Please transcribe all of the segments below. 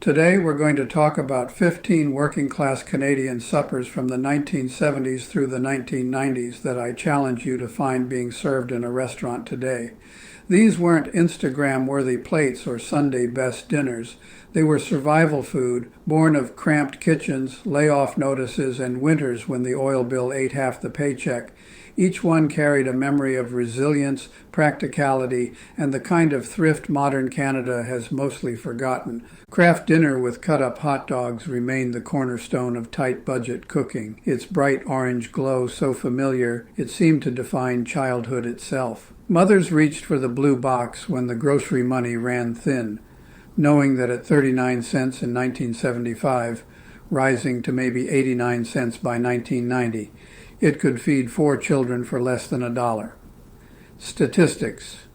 Today we're going to talk about 15 working-class Canadian suppers from the 1970s through the 1990s that I challenge you to find being served in a restaurant today. These weren't Instagram-worthy plates or Sunday best dinners. They were survival food, born of cramped kitchens, layoff notices, and winters when the oil bill ate half the paycheck. Each one carried a memory of resilience, practicality, and the kind of thrift modern Canada has mostly forgotten. Kraft Dinner with cut-up hot dogs remained the cornerstone of tight-budget cooking, its bright orange glow so familiar it seemed to define childhood itself. Mothers reached for the blue box when the grocery money ran thin, knowing that at 39 cents in 1975, rising to maybe 89 cents by 1990, it could feed 4 children for less than $1. Statistics.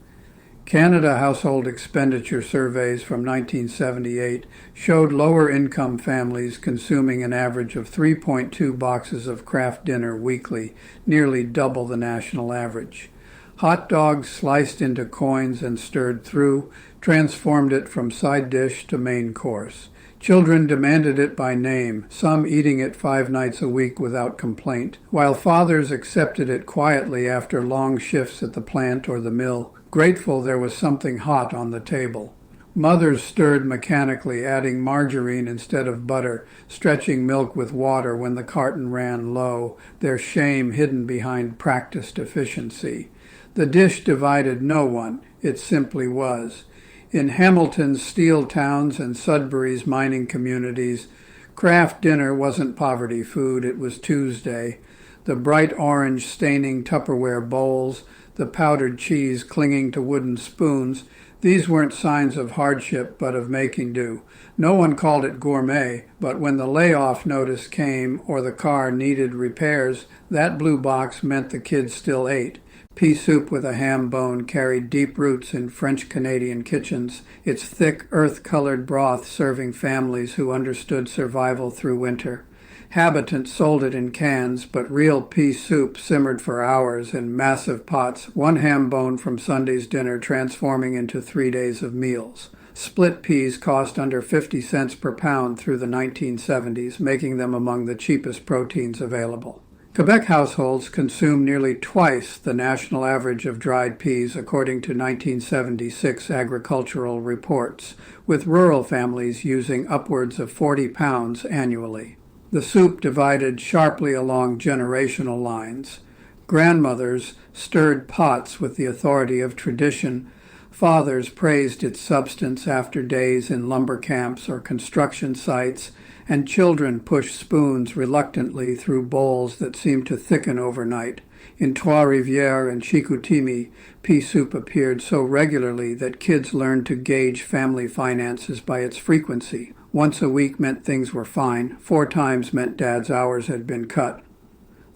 Canada household expenditure surveys from 1978 showed lower-income families consuming an average of 3.2 boxes of Kraft Dinner weekly, nearly double the national average. Hot dogs sliced into coins and stirred through transformed it from side dish to main course. Children demanded it by name, some eating it 5 nights a week without complaint, while fathers accepted it quietly after long shifts at the plant or the mill, grateful there was something hot on the table. Mothers stirred mechanically, adding margarine instead of butter, stretching milk with water when the carton ran low, their shame hidden behind practiced efficiency. The dish divided no one, it simply was. In Hamilton's steel towns and Sudbury's mining communities, Kraft Dinner wasn't poverty food, it was Tuesday. The bright orange staining Tupperware bowls, the powdered cheese clinging to wooden spoons, these weren't signs of hardship but of making do. No one called it gourmet, but when the layoff notice came or the car needed repairs, that blue box meant the kids still ate. Pea soup with a ham bone carried deep roots in French-Canadian kitchens, its thick, earth-colored broth serving families who understood survival through winter. Habitant sold it in cans, but real pea soup simmered for hours in massive pots, one ham bone from Sunday's dinner transforming into 3 days of meals. Split peas cost under 50 cents per pound through the 1970s, making them among the cheapest proteins available. Quebec households consume nearly twice the national average of dried peas according to 1976 agricultural reports, with rural families using upwards of 40 pounds annually. The soup divided sharply along generational lines. Grandmothers stirred pots with the authority of tradition. Fathers praised its substance after days in lumber camps or construction sites, and children pushed spoons reluctantly through bowls that seemed to thicken overnight. In Trois-Rivières and Chicoutimi, pea soup appeared so regularly that kids learned to gauge family finances by its frequency. Once a week meant things were fine. 4 times meant Dad's hours had been cut.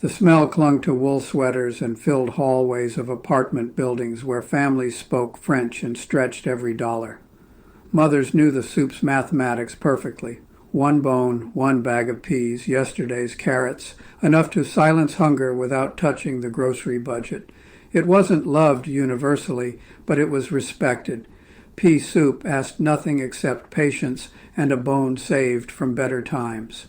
The smell clung to wool sweaters and filled hallways of apartment buildings where families spoke French and stretched every dollar. Mothers knew the soup's mathematics perfectly. 1 bone, 1 bag of peas, yesterday's carrots, enough to silence hunger without touching the grocery budget. It wasn't loved universally, but it was respected. Pea soup asked nothing except patience and a bone saved from better times.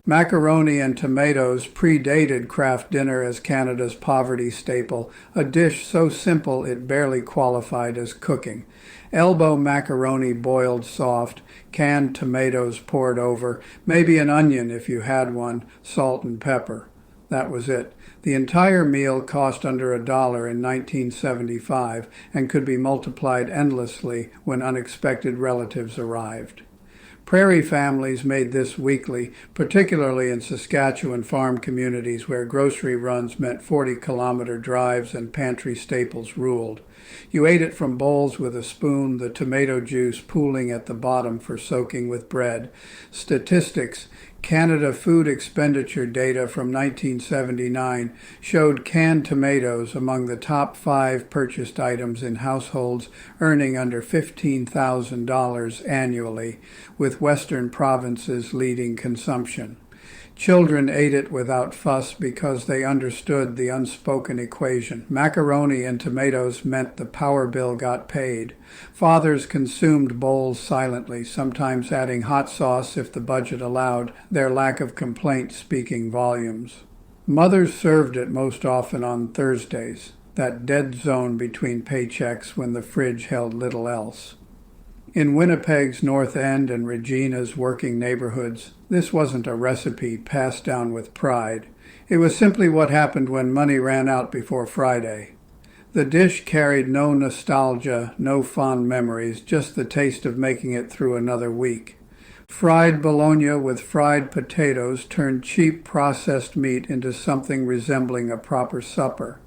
Macaroni and tomatoes predated Kraft Dinner as Canada's poverty staple, a dish so simple it barely qualified as cooking. Elbow macaroni boiled soft, canned tomatoes poured over, maybe an onion if you had one, salt and pepper. That was it. The entire meal cost under $1 in 1975 and could be multiplied endlessly when unexpected relatives arrived. Prairie families made this weekly, particularly in Saskatchewan farm communities where grocery runs meant 40-kilometer drives and pantry staples ruled. You ate it from bowls with a spoon, the tomato juice pooling at the bottom for soaking with bread. Statistics. Canada food expenditure data from 1979 showed canned tomatoes among the top 5 purchased items in households earning under $15,000 annually, with Western provinces leading consumption. Children ate it without fuss because they understood the unspoken equation. Macaroni and tomatoes meant the power bill got paid. Fathers consumed bowls silently, sometimes adding hot sauce if the budget allowed, their lack of complaint speaking volumes. Mothers served it most often on Thursdays, that dead zone between paychecks when the fridge held little else. In Winnipeg's North End and Regina's working neighborhoods, this wasn't a recipe passed down with pride. It was simply what happened when money ran out before Friday. The dish carried no nostalgia, no fond memories, just the taste of making it through another week. Fried bologna with fried potatoes turned cheap processed meat into something resembling a proper supper.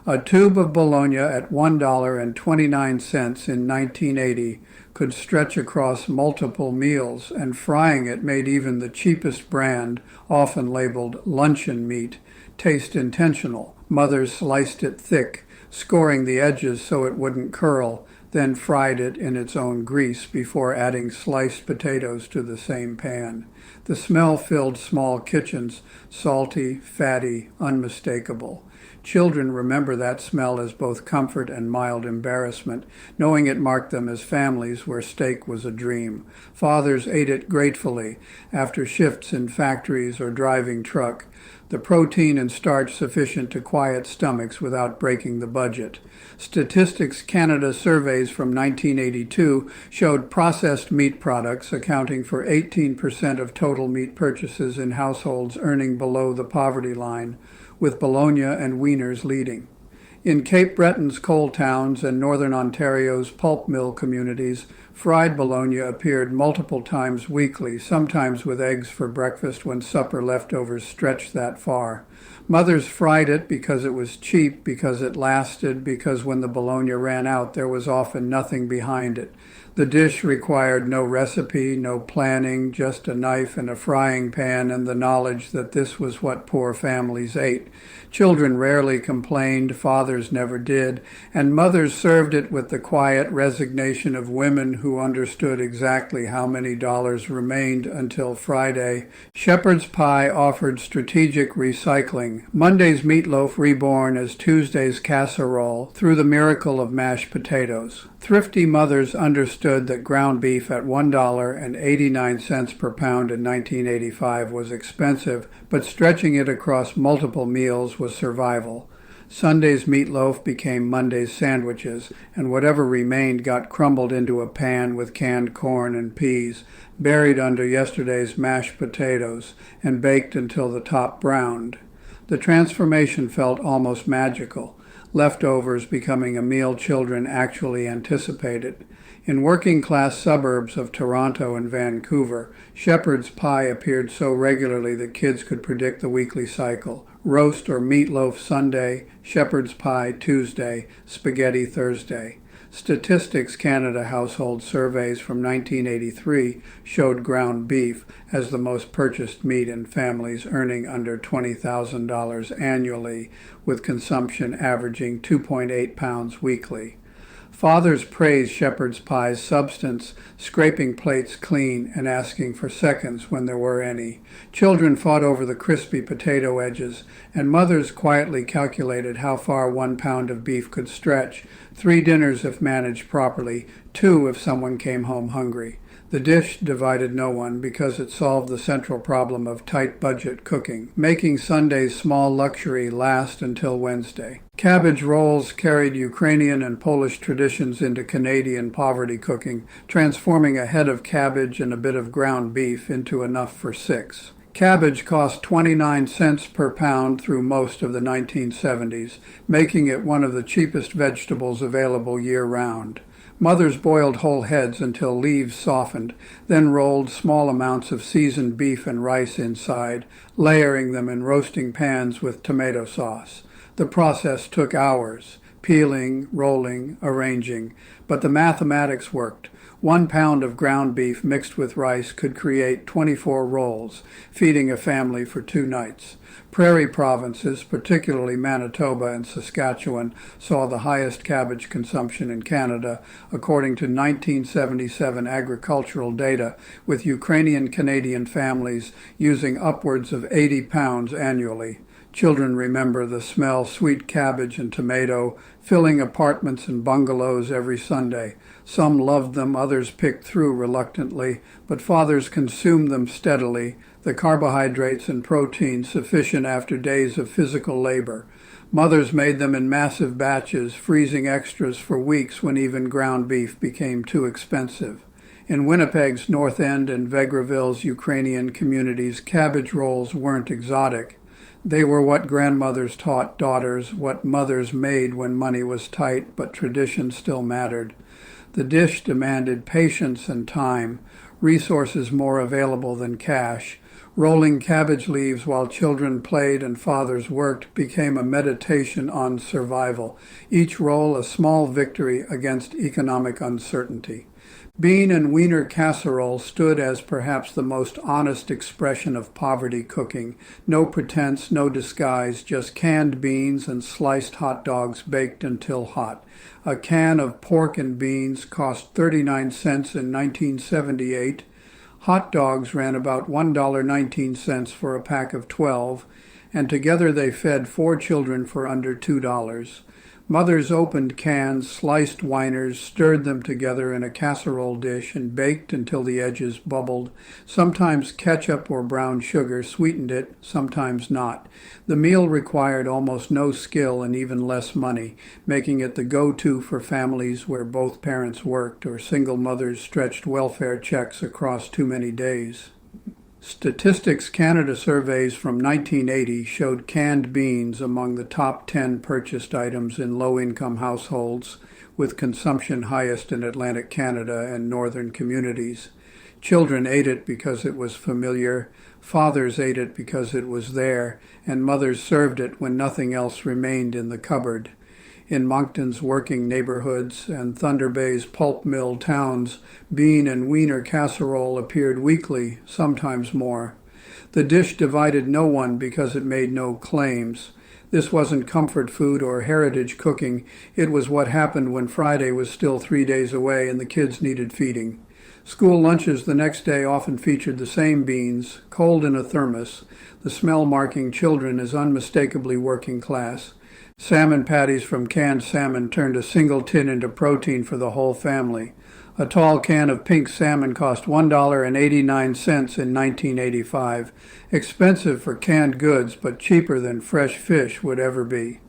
A tube of bologna at $1.29 in 1980 could stretch across multiple meals, and frying it made even the cheapest brand, often labeled luncheon meat, taste intentional. Mothers sliced it thick, scoring the edges so it wouldn't curl, then fried it in its own grease before adding sliced potatoes to the same pan. The smell filled small kitchens, salty, fatty, unmistakable. Children remember that smell as both comfort and mild embarrassment, knowing it marked them as families where steak was a dream. Fathers ate it gratefully after shifts in factories or driving truck, the protein and starch sufficient to quiet stomachs without breaking the budget. Statistics Canada surveys from 1982 showed processed meat products accounting for 18% of total meat purchases in households earning below the poverty line, with bologna and wieners leading. In Cape Breton's coal towns and northern Ontario's pulp mill communities, fried bologna appeared multiple times weekly, sometimes with eggs for breakfast when supper leftovers stretched that far. Mothers fried it because it was cheap, because it lasted, because when the bologna ran out there was often nothing behind it. The dish required no recipe, no planning, just a knife and a frying pan and the knowledge that this was what poor families ate. Children rarely complained, fathers never did, and mothers served it with the quiet resignation of women who understood exactly how many dollars remained until Friday. Shepherd's pie offered strategic recycling. Monday's meatloaf reborn as Tuesday's casserole through the miracle of mashed potatoes. Thrifty mothers understood that ground beef at $1.89 per pound in 1985 was expensive, but stretching it across multiple meals was survival. Sunday's meatloaf became Monday's sandwiches, and whatever remained got crumbled into a pan with canned corn and peas, buried under yesterday's mashed potatoes, and baked until the top browned. The transformation felt almost magical, leftovers becoming a meal children actually anticipated. In working-class suburbs of Toronto and Vancouver, shepherd's pie appeared so regularly that kids could predict the weekly cycle. Roast or meatloaf Sunday, shepherd's pie Tuesday, spaghetti Thursday. Statistics Canada household surveys from 1983 showed ground beef as the most purchased meat in families earning under $20,000 annually, with consumption averaging 2.8 pounds weekly. Fathers praised shepherd's pie's substance, scraping plates clean and asking for seconds when there were any. Children fought over the crispy potato edges, and mothers quietly calculated how far 1 pound of beef could stretch, 3 dinners if managed properly, 2 if someone came home hungry. The dish divided no one because it solved the central problem of tight budget cooking, making Sunday's small luxury last until Wednesday. Cabbage rolls carried Ukrainian and Polish traditions into Canadian poverty cooking, transforming a head of cabbage and a bit of ground beef into enough for 6. Cabbage cost 29 cents per pound through most of the 1970s, making it one of the cheapest vegetables available year-round. Mothers boiled whole heads until leaves softened, then rolled small amounts of seasoned beef and rice inside, layering them in roasting pans with tomato sauce. The process took hours, peeling, rolling, arranging, but the mathematics worked. 1 pound of ground beef mixed with rice could create 24 rolls, feeding a family for 2 nights. Prairie provinces, particularly Manitoba and Saskatchewan, saw the highest cabbage consumption in Canada, according to 1977 agricultural data, with Ukrainian-Canadian families using upwards of 80 pounds annually. Children remember the smell sweet cabbage and tomato, filling apartments and bungalows every Sunday. Some loved them, others picked through reluctantly, but fathers consumed them steadily, the carbohydrates and protein sufficient after days of physical labor. Mothers made them in massive batches, freezing extras for weeks when even ground beef became too expensive. In Winnipeg's North End and Vegreville's Ukrainian communities, cabbage rolls weren't exotic. They were what grandmothers taught daughters, what mothers made when money was tight, but tradition still mattered. The dish demanded patience and time, resources more available than cash. Rolling cabbage leaves while children played and fathers worked became a meditation on survival, each roll a small victory against economic uncertainty. Bean and wiener casserole stood as perhaps the most honest expression of poverty cooking. No pretense, no disguise, just canned beans and sliced hot dogs baked until hot. A can of pork and beans cost 39 cents in 1978. Hot dogs ran about $1.19 for a pack of 12, and together they fed 4 children for under $2. Mothers opened cans, sliced wieners, stirred them together in a casserole dish, and baked until the edges bubbled. Sometimes ketchup or brown sugar sweetened it, sometimes not. The meal required almost no skill and even less money, making it the go-to for families where both parents worked or single mothers stretched welfare checks across too many days. Statistics Canada surveys from 1980 showed canned beans among the top 10 purchased items in low-income households, with consumption highest in Atlantic Canada and northern communities. Children ate it because it was familiar, fathers ate it because it was there, and mothers served it when nothing else remained in the cupboard. In Moncton's working neighborhoods and Thunder Bay's pulp mill towns, bean and wiener casserole appeared weekly, sometimes more. The dish divided no one because it made no claims. This wasn't comfort food or heritage cooking. It was what happened when Friday was still 3 days away and the kids needed feeding. School lunches the next day often featured the same beans, cold in a thermos, the smell marking children as unmistakably working class. Salmon patties from canned salmon turned a single tin into protein for the whole family. A tall can of pink salmon cost $1.89 in 1985, expensive for canned goods but cheaper than fresh fish would ever be.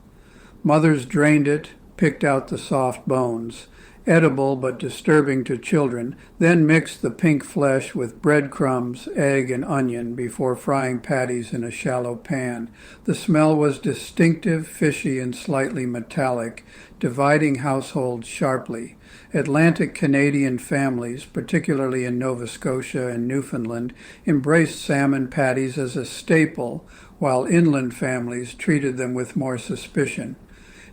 Mothers drained it, picked out the soft bones. Edible but disturbing to children, then mixed the pink flesh with breadcrumbs, egg, and onion before frying patties in a shallow pan. The smell was distinctive, fishy, and slightly metallic, dividing households sharply. Atlantic Canadian families, particularly in Nova Scotia and Newfoundland, embraced salmon patties as a staple, while inland families treated them with more suspicion.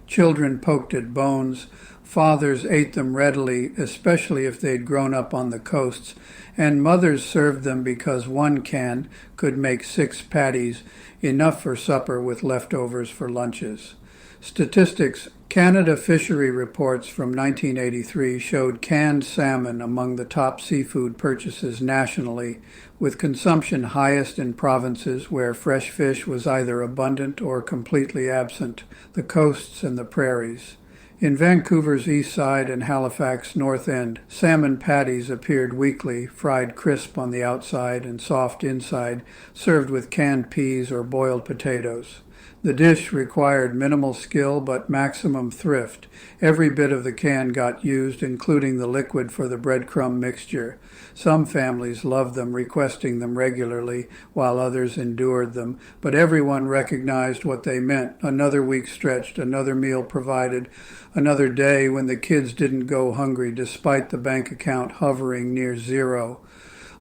Children poked at bones. Fathers ate them readily, especially if they'd grown up on the coasts, and mothers served them because 1 can could make 6 patties, enough for supper with leftovers for lunches. Statistics Canada Fishery reports from 1983 showed canned salmon among the top seafood purchases nationally, with consumption highest in provinces where fresh fish was either abundant or completely absent, the coasts and the prairies. In Vancouver's East Side and Halifax North End, salmon patties appeared weekly, fried crisp on the outside and soft inside, served with canned peas or boiled potatoes. The dish required minimal skill but maximum thrift. Every bit of the can got used, including the liquid for the breadcrumb mixture. Some families loved them, requesting them regularly, while others endured them, but everyone recognized what they meant. Another week stretched, another meal provided, another day when the kids didn't go hungry despite the bank account hovering near zero.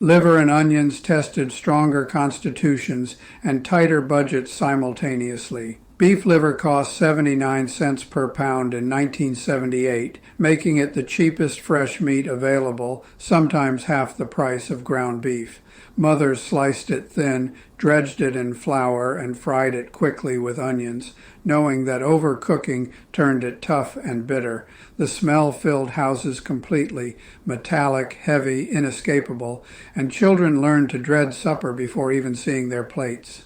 Liver and onions tested stronger constitutions and tighter budgets simultaneously. Beef liver cost 79 cents per pound in 1978, making it the cheapest fresh meat available, sometimes half the price of ground beef. Mothers sliced it thin, dredged it in flour, and fried it quickly with onions, knowing that overcooking turned it tough and bitter. The smell filled houses completely, metallic, heavy, inescapable, and children learned to dread supper before even seeing their plates.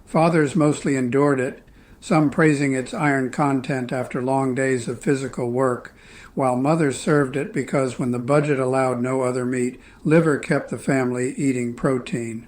Fathers mostly endured it, some praising its iron content after long days of physical work, while mothers served it because when the budget allowed no other meat, liver kept the family eating protein.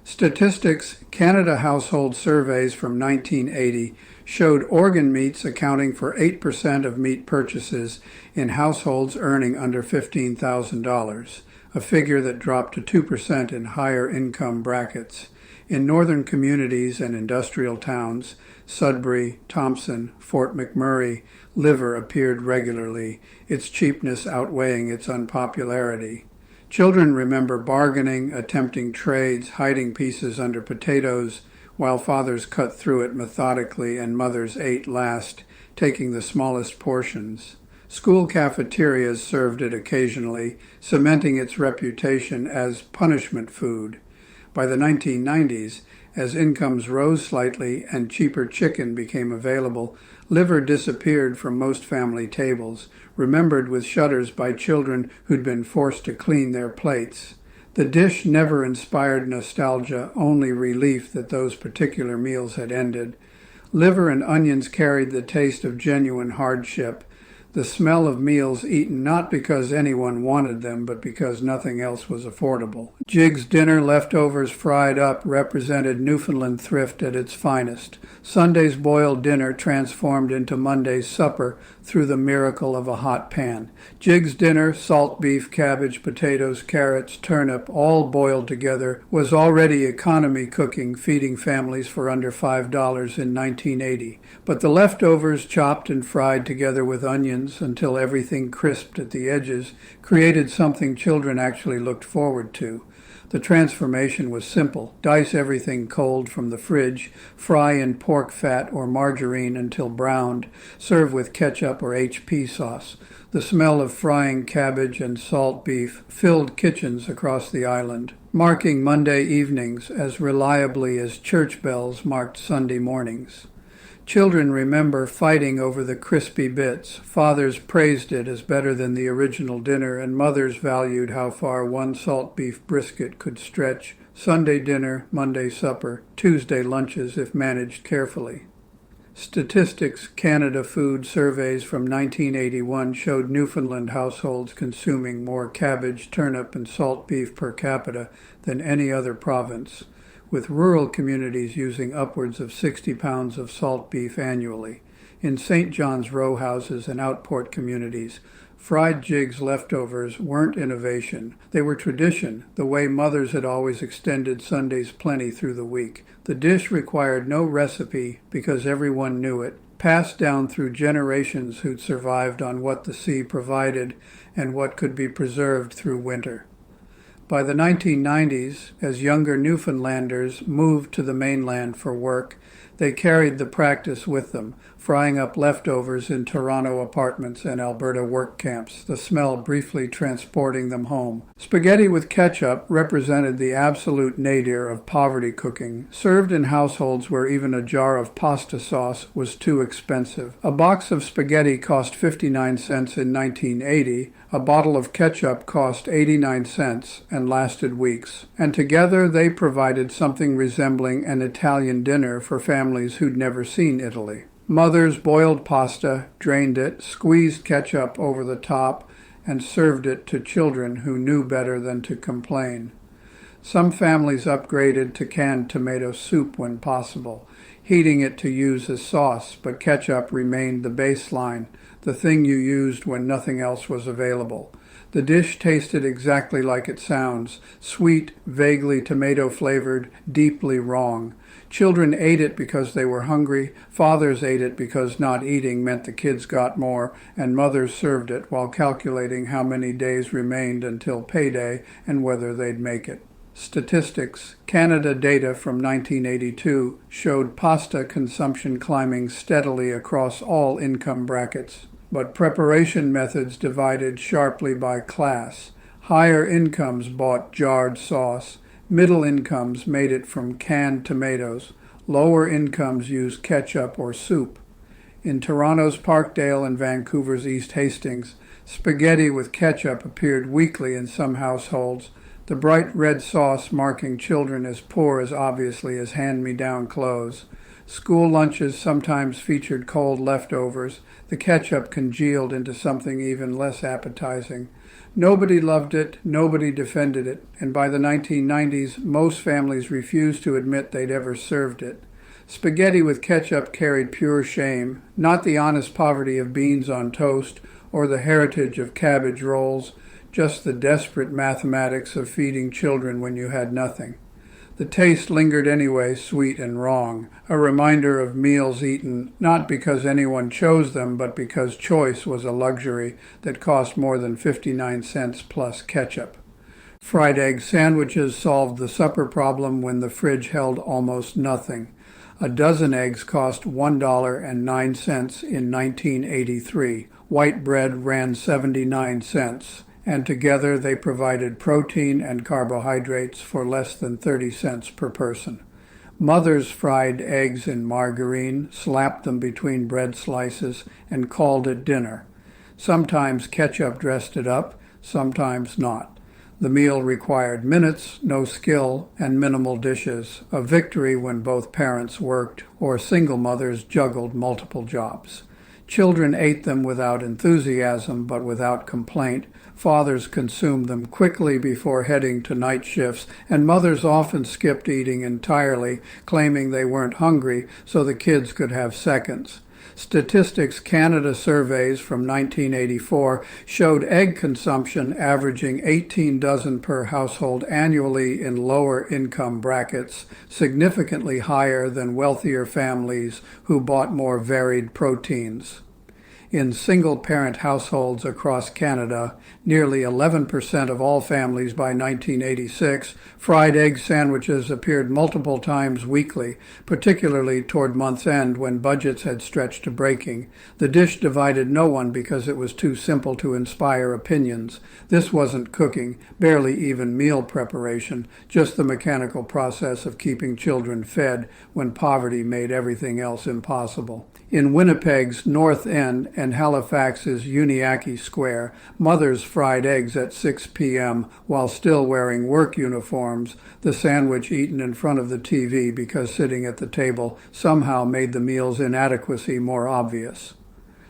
Statistics Canada Household Surveys from 1980 showed organ meats accounting for 8% of meat purchases in households earning under $15,000, a figure that dropped to 2% in higher income brackets. In northern communities and industrial towns, Sudbury, Thompson, Fort McMurray, liver appeared regularly, its cheapness outweighing its unpopularity. Children remember bargaining, attempting trades, hiding pieces under potatoes, while fathers cut through it methodically and mothers ate last, taking the smallest portions. School cafeterias served it occasionally, cementing its reputation as punishment food. By the 1990s, as incomes rose slightly and cheaper chicken became available, liver disappeared from most family tables, remembered with shudders by children who'd been forced to clean their plates. The dish never inspired nostalgia, only relief that those particular meals had ended. Liver and onions carried the taste of genuine hardship, the smell of meals eaten not because anyone wanted them, but because nothing else was affordable. Jig's dinner leftovers fried up represented Newfoundland thrift at its finest. Sunday's boiled dinner transformed into Monday's supper through the miracle of a hot pan. Jig's dinner, salt beef, cabbage, potatoes, carrots, turnip, all boiled together, was already economy cooking, feeding families for under $5 in 1980. But the leftovers, chopped and fried together with onions until everything crisped at the edges, created something children actually looked forward to. The transformation was simple. Dice everything cold from the fridge, fry in pork fat or margarine until browned, serve with ketchup or HP sauce. The smell of frying cabbage and salt beef filled kitchens across the island, marking Monday evenings as reliably as church bells marked Sunday mornings. Children remember fighting over the crispy bits. Fathers praised it as better than the original dinner, and mothers valued how far one salt beef brisket could stretch. Sunday dinner, Monday supper, Tuesday lunches if managed carefully. Statistics Canada Food Surveys from 1981 showed Newfoundland households consuming more cabbage, turnip, and salt beef per capita than any other province, with rural communities using upwards of 60 pounds of salt beef annually. In St. John's row houses and outport communities, fried Jig's leftovers weren't innovation. They were tradition, the way mothers had always extended Sunday's plenty through the week. The dish required no recipe because everyone knew it, passed down through generations who'd survived on what the sea provided and what could be preserved through winter. By the 1990s, as younger Newfoundlanders moved to the mainland for work, they carried the practice with them, frying up leftovers in Toronto apartments and Alberta work camps, the smell briefly transporting them home. Spaghetti with ketchup represented the absolute nadir of poverty cooking, served in households where even a jar of pasta sauce was too expensive. A box of spaghetti cost 59 cents in 1980, a bottle of ketchup cost 89 cents and lasted weeks. And together they provided something resembling an Italian dinner for families who'd never seen Italy. Mothers boiled pasta, drained it, squeezed ketchup over the top, and served it to children who knew better than to complain. Some families upgraded to canned tomato soup when possible, heating it to use as sauce, but ketchup remained the baseline, the thing you used when nothing else was available. The dish tasted exactly like it sounds, sweet, vaguely tomato-flavored, deeply wrong. Children ate it because they were hungry, fathers ate it because not eating meant the kids got more, and mothers served it while calculating how many days remained until payday and whether they'd make it. Statistics: Canada data from 1982 showed pasta consumption climbing steadily across all income brackets, but preparation methods divided sharply by class. Higher incomes bought jarred sauce, middle incomes made it from canned tomatoes, lower incomes used ketchup or soup. In Toronto's Parkdale and Vancouver's East Hastings, spaghetti with ketchup appeared weekly in some households, the bright red sauce marking children as poor as obviously as hand-me-down clothes. School lunches sometimes featured cold leftovers. The ketchup congealed into something even less appetizing. Nobody loved it, nobody defended it, and by the 1990s, most families refused to admit they'd ever served it. Spaghetti with ketchup carried pure shame, not the honest poverty of beans on toast or the heritage of cabbage rolls, just the desperate mathematics of feeding children when you had nothing. The taste lingered anyway, sweet and wrong, a reminder of meals eaten not because anyone chose them, but because choice was a luxury that cost more than 59 cents plus ketchup. Fried egg sandwiches solved the supper problem when the fridge held almost nothing. A dozen eggs cost $1.09 in 1983. White bread ran 79 cents. And together they provided protein and carbohydrates for less than 30 cents per person. Mothers fried eggs in margarine, slapped them between bread slices, and called it dinner. Sometimes ketchup dressed it up, sometimes not. The meal required minutes, no skill, and minimal dishes, a victory when both parents worked or single mothers juggled multiple jobs. Children ate them without enthusiasm but without complaint. Fathers consumed them quickly before heading to night shifts, and mothers often skipped eating entirely, claiming they weren't hungry so the kids could have seconds. Statistics Canada surveys from 1984 showed egg consumption averaging 18 dozen per household annually in lower income brackets, significantly higher than wealthier families who bought more varied proteins. In single-parent households across Canada, nearly 11% of all families by 1986, fried egg sandwiches appeared multiple times weekly, particularly toward month's end when budgets had stretched to breaking. The dish divided no one because it was too simple to inspire opinions. This wasn't cooking, barely even meal preparation, just the mechanical process of keeping children fed when poverty made everything else impossible. In Winnipeg's North End and Halifax's Uniacke Square, mothers fried eggs at 6 p.m. while still wearing work uniforms, the sandwich eaten in front of the TV because sitting at the table somehow made the meal's inadequacy more obvious.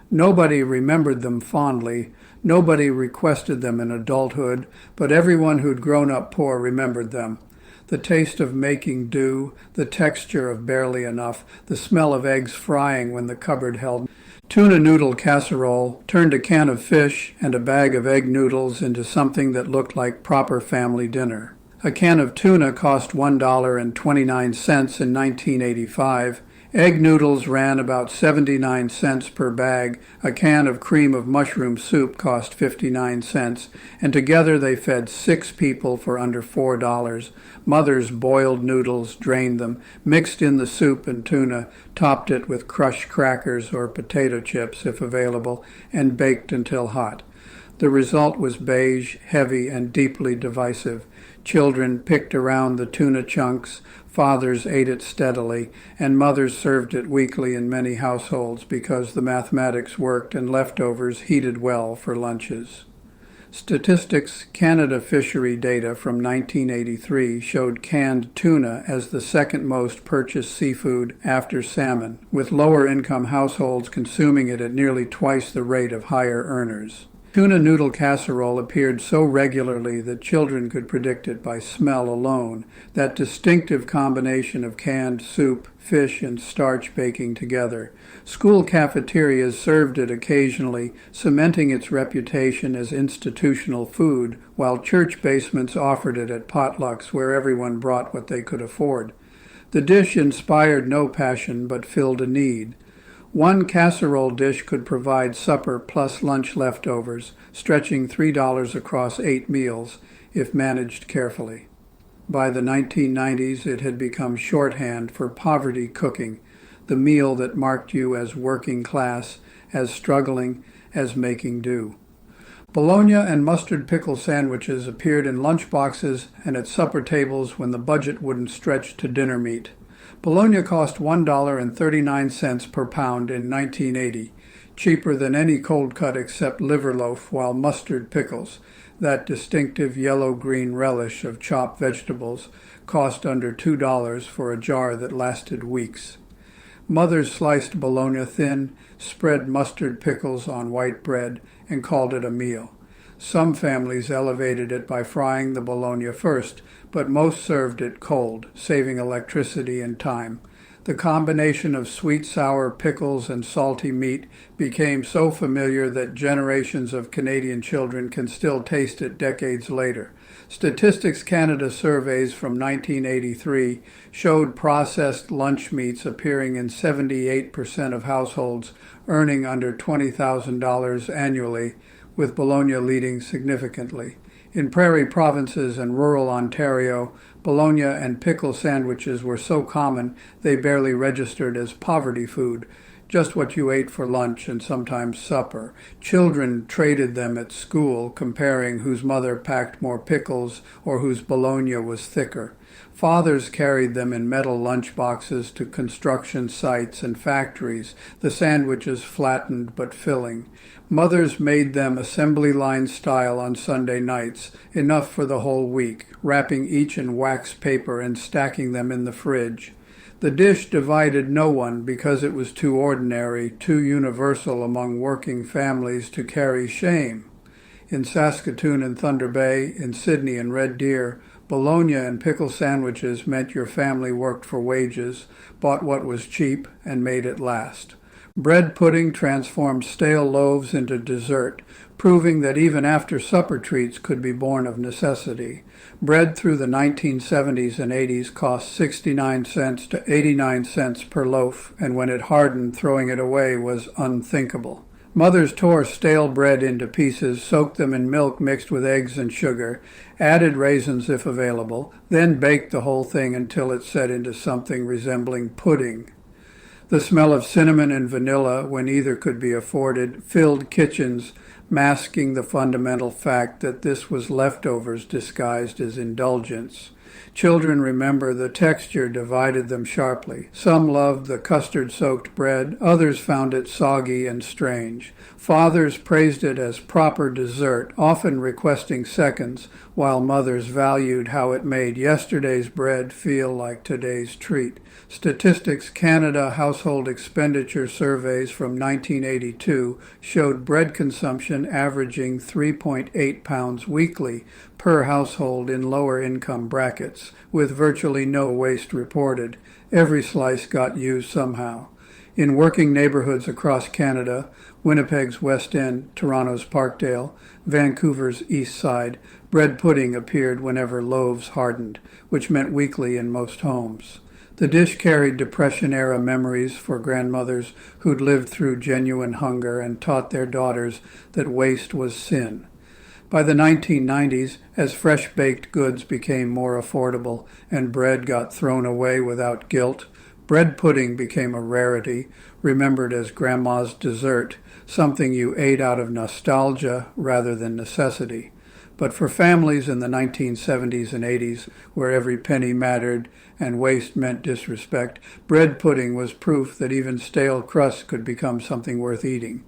Nobody remembered them fondly, nobody requested them in adulthood, but everyone who'd grown up poor remembered them. The taste of making do, the texture of barely enough, the smell of eggs frying when the cupboard held tuna noodle casserole turned a can of fish and a bag of egg noodles into something that looked like proper family dinner. A can of tuna cost $1.29 in 1985. Egg noodles ran about 79 cents per bag. A can of cream of mushroom soup cost 59 cents, and together they fed 6 people for under $4. Mothers boiled noodles, drained them, mixed in the soup and tuna, topped it with crushed crackers or potato chips if available, and baked until hot. The result was beige, heavy, and deeply divisive. Children picked around the tuna chunks, fathers ate it steadily, and mothers served it weekly in many households because the mathematics worked and leftovers heated well for lunches. Statistics Canada fishery data from 1983 showed canned tuna as the second most purchased seafood after salmon, with lower income households consuming it at nearly twice the rate of higher earners. Tuna noodle casserole appeared so regularly that children could predict it by smell alone, that distinctive combination of canned soup, fish, and starch baking together. School cafeterias served it occasionally, cementing its reputation as institutional food, while church basements offered it at potlucks where everyone brought what they could afford. The dish inspired no passion but filled a need. One casserole dish could provide supper plus lunch leftovers, stretching $3 across 8 meals, if managed carefully. By the 1990s, it had become shorthand for poverty cooking, the meal that marked you as working class, as struggling, as making do. Bologna and mustard pickle sandwiches appeared in lunchboxes and at supper tables when the budget wouldn't stretch to dinner meat. Bologna cost $1.39 per pound in 1980, cheaper than any cold cut except liver loaf, while mustard pickles, that distinctive yellow-green relish of chopped vegetables, cost under $2 for a jar that lasted weeks. Mothers sliced bologna thin, spread mustard pickles on white bread, and called it a meal. Some families elevated it by frying the bologna first, but most served it cold, saving electricity and time. The combination of sweet, sour pickles and salty meat became so familiar that generations of Canadian children can still taste it decades later. Statistics Canada surveys from 1983 showed processed lunch meats appearing in 78% of households earning under $20,000 annually, with bologna leading significantly. In prairie provinces and rural Ontario, bologna and pickle sandwiches were so common they barely registered as poverty food, just what you ate for lunch and sometimes supper. Children traded them at school, comparing whose mother packed more pickles or whose bologna was thicker. Fathers carried them in metal lunch boxes to construction sites and factories, the sandwiches flattened but filling. Mothers made them assembly line style on Sunday nights, enough for the whole week, wrapping each in wax paper and stacking them in the fridge. The dish divided no one because it was too ordinary, too universal among working families to carry shame. In Saskatoon and Thunder Bay, in Sydney and Red Deer, bologna and pickle sandwiches meant your family worked for wages, bought what was cheap, and made it last. Bread pudding transformed stale loaves into dessert, proving that even after supper treats could be born of necessity. Bread through the 1970s and 80s cost 69 cents to 89 cents per loaf, and when it hardened, throwing it away was unthinkable. Mothers tore stale bread into pieces, soaked them in milk mixed with eggs and sugar, added raisins if available, then baked the whole thing until it set into something resembling pudding. The smell of cinnamon and vanilla, when either could be afforded, filled kitchens, masking the fundamental fact that this was leftovers disguised as indulgence. Children remember the texture divided them sharply. Some loved the custard-soaked bread, others found it soggy and strange. Fathers praised it as proper dessert, often requesting seconds, while mothers valued how it made yesterday's bread feel like today's treat. Statistics Canada household expenditure surveys from 1982 showed bread consumption averaging 3.8 pounds weekly per household in lower income brackets, with virtually no waste reported. Every slice got used somehow. In working neighborhoods across Canada, Winnipeg's West End, Toronto's Parkdale, Vancouver's East Side, bread pudding appeared whenever loaves hardened, which meant weekly in most homes. The dish carried Depression-era memories for grandmothers who'd lived through genuine hunger and taught their daughters that waste was sin. By the 1990s, as fresh-baked goods became more affordable and bread got thrown away without guilt, bread pudding became a rarity, remembered as grandma's dessert, something you ate out of nostalgia rather than necessity. But for families in the 1970s and 80s, where every penny mattered and waste meant disrespect, bread pudding was proof that even stale crusts could become something worth eating.